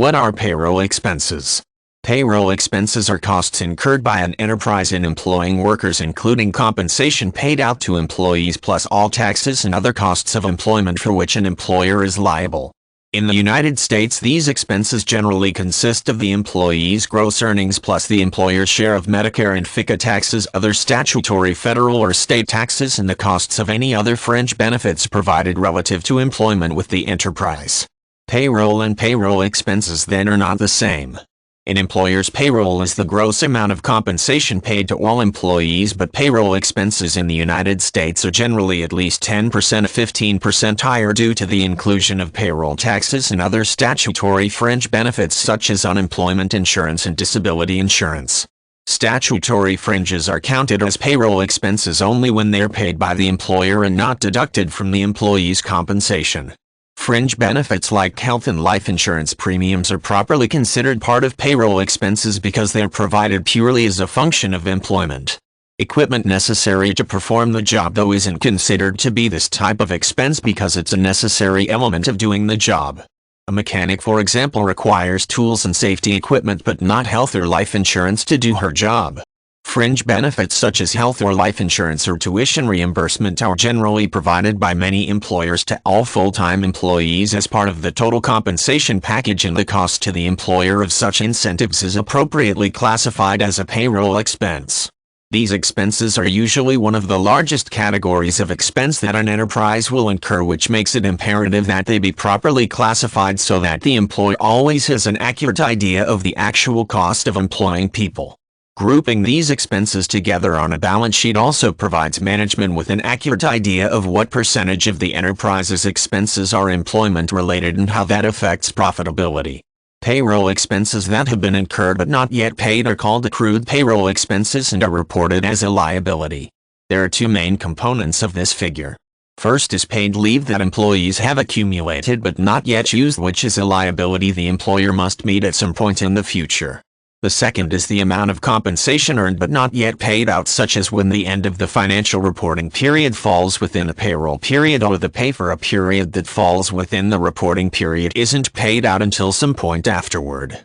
What are payroll expenses? Payroll expenses are costs incurred by an enterprise in employing workers, including compensation paid out to employees plus all taxes and other costs of employment for which an employer is liable. In the United States, these expenses generally consist of the employee's gross earnings plus the employer's share of Medicare and FICA taxes, other statutory federal or state taxes, and the costs of any other fringe benefits provided relative to employment with the enterprise. Payroll and payroll expenses then are not the same. An employer's payroll is the gross amount of compensation paid to all employees, but payroll expenses in the United States are generally at least 10% to 15% higher due to the inclusion of payroll taxes and other statutory fringe benefits such as unemployment insurance and disability insurance. Statutory fringes are counted as payroll expenses only when they're paid by the employer and not deducted from the employee's compensation. Fringe benefits like health and life insurance premiums are properly considered part of payroll expenses because they're provided purely as a function of employment. Equipment necessary to perform the job, though, isn't considered to be this type of expense because it's a necessary element of doing the job. A mechanic, for example, requires tools and safety equipment but not health or life insurance to do her job. Fringe benefits such as health or life insurance or tuition reimbursement are generally provided by many employers to all full-time employees as part of the total compensation package, and the cost to the employer of such incentives is appropriately classified as a payroll expense. These expenses are usually one of the largest categories of expense that an enterprise will incur, which makes it imperative that they be properly classified so that the employer always has an accurate idea of the actual cost of employing people. Grouping these expenses together on a balance sheet also provides management with an accurate idea of what percentage of the enterprise's expenses are employment-related and how that affects profitability. Payroll expenses that have been incurred but not yet paid are called accrued payroll expenses and are reported as a liability. There are two main components of this figure. First is paid leave that employees have accumulated but not yet used, which is a liability the employer must meet at some point in the future. The second is the amount of compensation earned but not yet paid out, such as when the end of the financial reporting period falls within a payroll period or the pay for a period that falls within the reporting period isn't paid out until some point afterward.